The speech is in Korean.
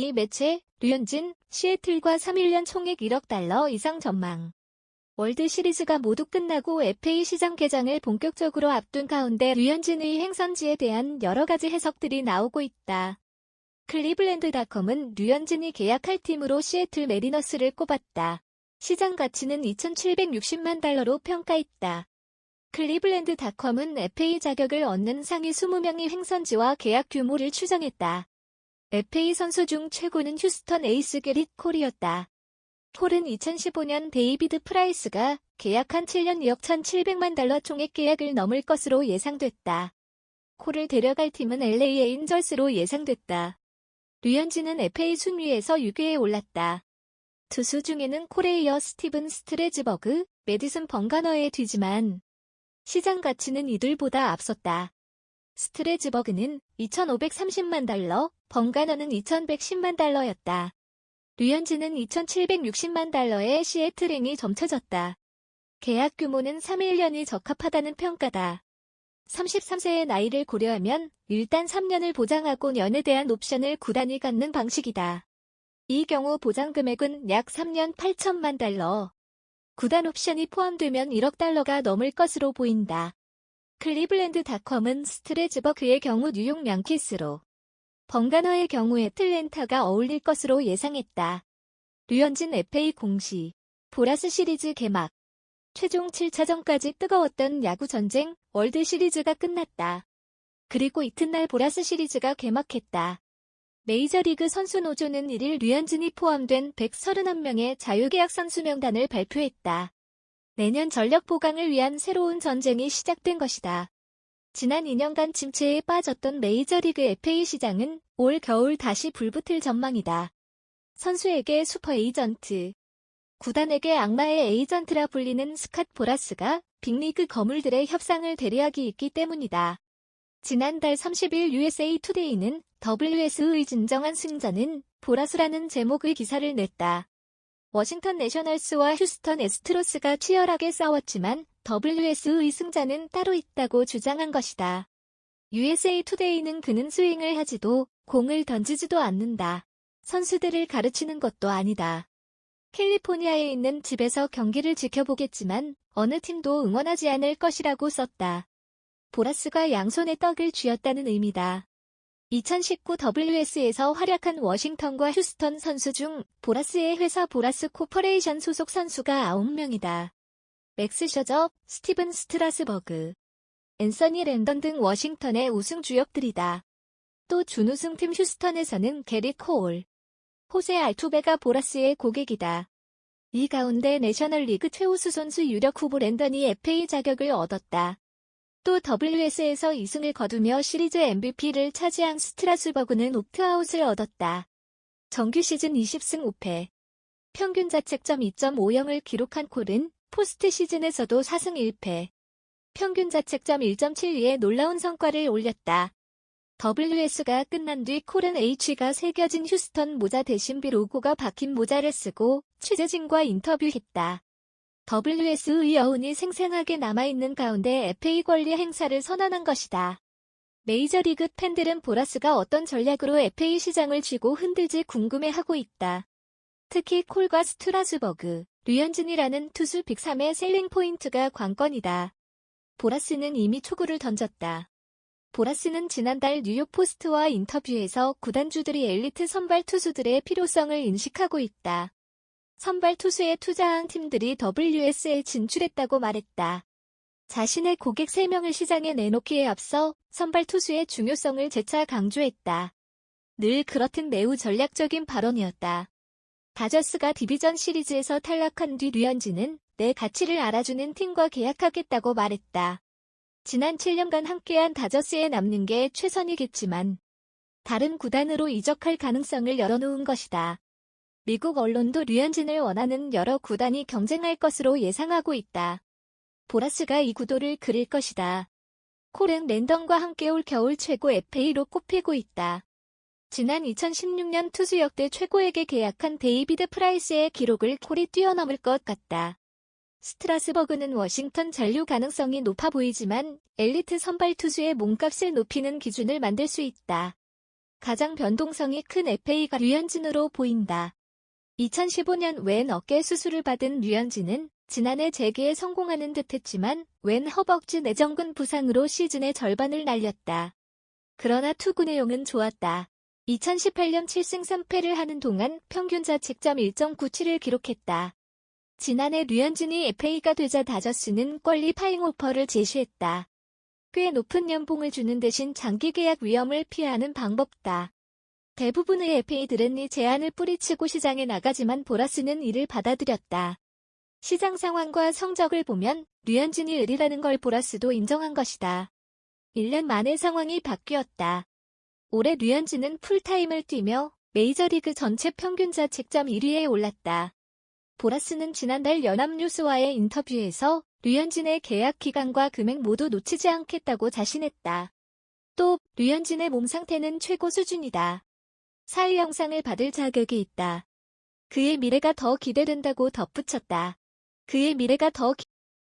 FA 매체, 류현진, 시애틀과 3-1년 총액 1억 달러 이상 전망. 월드 시리즈가 모두 끝나고 FA 시장 개장을 본격적으로 앞둔 가운데 류현진의 행선지에 대한 여러 가지 해석들이 나오고 있다. 클리블랜드닷컴은 류현진이 계약할 팀으로 시애틀 메리너스를 꼽았다. 시장 가치는 2,760만 달러로 평가했다. 클리블랜드닷컴은 FA 자격을 얻는 상위 20명의 행선지와 계약 규모를 추정했다. FA 선수 중 최고는 휴스턴 에이스 게릿 콜이었다. 콜은 2015년 데이비드 프라이스가 계약한 7년 2억 1,700만 달러 총액 계약을 넘을 것으로 예상됐다. 콜을 데려갈 팀은 LA 에인절스로 예상됐다. 류현진은 FA 순위에서 6위에 올랐다. 투수 중에는 콜에 이어 스티븐 스트레즈버그, 매디슨 벙가너에 뒤지만 시장 가치는 이들보다 앞섰다. 스트레즈버그는 2,530만 달러, 벙가너는 2,110만 달러였다. 류현진은 2,760만 달러의 시애틀행이 점쳐졌다. 계약 규모는 3-1년이 적합하다는 평가다. 33세의 나이를 고려하면 일단 3년을 보장하고 연에 대한 옵션을 구단이 갖는 방식이다. 이 경우 보장 금액은 약 3년 8천만 달러. 구단 옵션이 포함되면 1억 달러가 넘을 것으로 보인다. 클리블랜드닷컴은 스트레즈버그의 경우 뉴욕 양키스로, 벙가너의 경우에 애틀랜타가 어울릴 것으로 예상했다. 류현진 FA 공시, 보라스 시리즈 개막. 최종 7차전까지 뜨거웠던 야구 전쟁, 월드 시리즈가 끝났다. 그리고 이튿날 보라스 시리즈가 개막했다. 메이저리그 선수 노조는 1일 류현진이 포함된 131명의 자유계약 선수 명단을 발표했다. 내년 전력 보강을 위한 새로운 전쟁이 시작된 것이다. 지난 2년간 침체에 빠졌던 메이저리그 FA 시장은 올 겨울 다시 불붙을 전망이다. 선수에게 슈퍼 에이전트, 구단에게 악마의 에이전트라 불리는 스캇 보라스가 빅리그 거물들의 협상을 대리하기 있기 때문이다. 지난달 30일 USA 투데이는 WS의 진정한 승자는 보라스라는 제목의 기사를 냈다. 워싱턴 내셔널스와 휴스턴 애스트로스가 치열하게 싸웠지만 WS의 승자는 따로 있다고 주장한 것이다. USA 투데이는 그는 스윙을 하지도 공을 던지지도 않는다. 선수들을 가르치는 것도 아니다. 캘리포니아에 있는 집에서 경기를 지켜보겠지만 어느 팀도 응원하지 않을 것이라고 썼다. 보라스가 양손에 떡을 쥐었다는 의미다. 2019 WS에서 활약한 워싱턴과 휴스턴 선수 중 보라스의 회사 보라스 코퍼레이션 소속 선수가 9명이다. 맥스 셔저, 스티븐 스트라스버그, 앤서니 랜던 등 워싱턴의 우승 주역들이다. 또 준우승팀 휴스턴에서는 게릿 콜, 호세 알투베가 보라스의 고객이다. 이 가운데 내셔널리그 최우수 선수 유력 후보 랜던이 FA 자격을 얻었다. 또 WS에서 2승을 거두며 시리즈 MVP를 차지한 스트라스버그는 옵트아웃을 얻었다. 정규 시즌 20승 5패. 평균 자책점 2.50을 기록한 콜은 포스트 시즌에서도 4승 1패. 평균 자책점 1.72의 놀라운 성과를 올렸다. WS가 끝난 뒤 콜은 H가 새겨진 휴스턴 모자 대신 B 로고가 박힌 모자를 쓰고 취재진과 인터뷰했다. WS의 여운이 생생하게 남아있는 가운데 FA 권리 행사를 선언한 것이다. 메이저리그 팬들은 보라스가 어떤 전략으로 FA 시장을 쥐고 흔들지 궁금해하고 있다. 특히 콜과 스트라스버그, 류현진이라는 투수 빅3의 셀링 포인트가 관건이다. 보라스는 이미 초구를 던졌다. 보라스는 지난달 뉴욕 포스트와 인터뷰에서 구단주들이 엘리트 선발 투수들의 필요성을 인식하고 있다. 선발 투수에 투자한 팀들이 WS에 진출했다고 말했다. 자신의 고객 3명을 시장에 내놓기에 앞서 선발 투수의 중요성을 재차 강조했다. 늘 그렇듯 매우 전략적인 발언이었다. 다저스가 디비전 시리즈에서 탈락한 뒤 류현진은 내 가치를 알아주는 팀과 계약하겠다고 말했다. 지난 7년간 함께한 다저스에 남는 게 최선이겠지만 다른 구단으로 이적할 가능성을 열어놓은 것이다. 미국 언론도 류현진을 원하는 여러 구단이 경쟁할 것으로 예상하고 있다. 보라스가 이 구도를 그릴 것이다. 콜은 랜던과 함께 올 겨울 최고 FA로 꼽히고 있다. 지난 2016년 투수 역대 최고에게 계약한 데이비드 프라이스의 기록을 콜이 뛰어넘을 것 같다. 스트라스버그는 워싱턴 잔류 가능성이 높아 보이지만 엘리트 선발 투수의 몸값을 높이는 기준을 만들 수 있다. 가장 변동성이 큰 FA가 류현진으로 보인다. 2015년 왼 어깨 수술을 받은 류현진은 지난해 재기에 성공하는 듯했지만 왼 허벅지 내전근 부상으로 시즌의 절반을 날렸다. 그러나 투구 내용은 좋았다. 2018년 7승 3패를 하는 동안 평균 자책점 1.97을 기록했다. 지난해 류현진이 FA가 되자 다저스는 퀄리파잉 오퍼를 제시했다. 꽤 높은 연봉을 주는 대신 장기 계약 위험을 피하는 방법다. 대부분의 FA들은 이 제안을 뿌리치고 시장에 나가지만 보라스는 이를 받아들였다. 시장 상황과 성적을 보면 류현진이 의리라는 걸 보라스도 인정한 것이다. 1년 만에 상황이 바뀌었다. 올해 류현진은 풀타임을 뛰며 메이저리그 전체 평균 자책점 1위에 올랐다. 보라스는 지난달 연합뉴스와의 인터뷰에서 류현진의 계약 기간과 금액 모두 놓치지 않겠다고 자신했다. 또 류현진의 몸 상태는 최고 수준이다. 사위 영상을 받을 자격이 있다. 그의 미래가 더 기대된다고 덧붙였다. 그의 미래가 더